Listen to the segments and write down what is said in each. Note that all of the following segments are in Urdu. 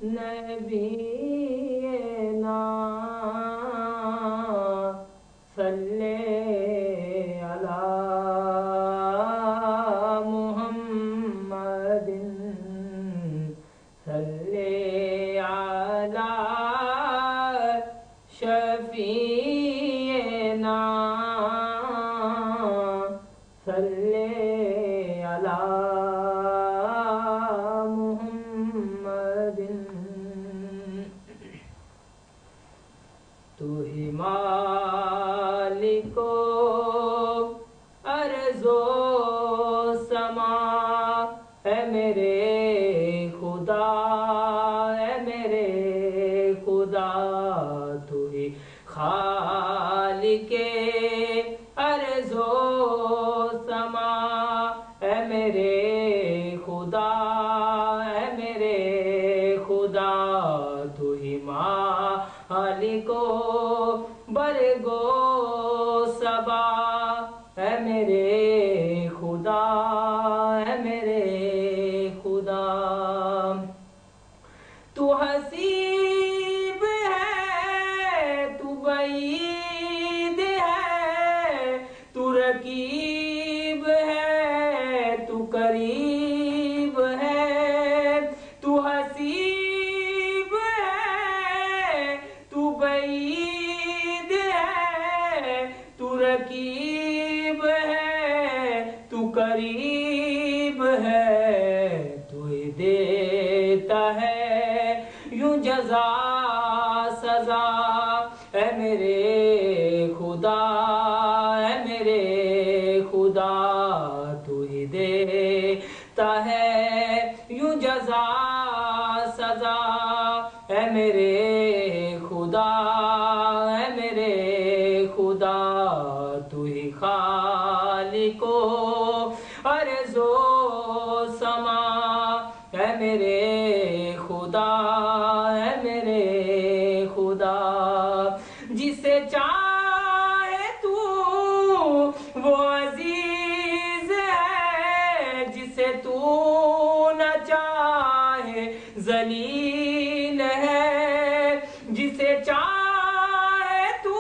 نبینا صلی علی محمد صلی علی شفیعنا صلی علی محمد تو ہی مالک و ارض و سما اے میرے خدا اے میرے خدا تو ہی خالق ارض و سما اے میرے خدا اے میرے خدا تو ہی مالک و برگ و صبا اے میرے خدا اے میرے خدا تو حسیب ہے تو بعید ہے تو رقیب ہے تو قریب ہے تو حسیب ہے تو بعید ہے تو رقیب ہے تو قریب ہے تو ہی دیتا ہے یوں جزا سزا اے میرے خدا اے میرے خدا تو ہی دیتا ہے یوں جزا سزا اے میرے خدا اے میرے خدا تو ہی خالق و ارض و سما اے میرے خدا اے میرے خدا جسے چاہے تو وہ عزیز ہے جسے تو نہ چاہے ذلیل ہے جسے چاہے تو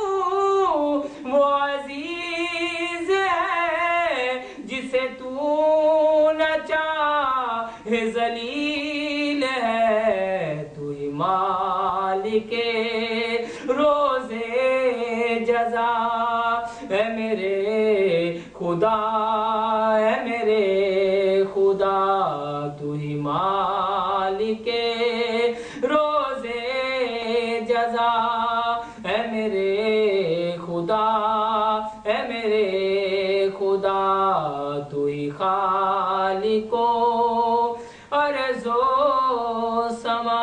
وہ عزیز ہے جسے تو نہ چاہے ذلیل ہے تو ہی مالک روزے جزا اے میرے خدا اے میرے خدا تو ہی مالک روزے جزا اے میرے خدا اے میرے خدا تو ہی خالق و ارض و سما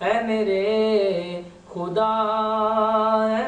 اے میرے خدا اے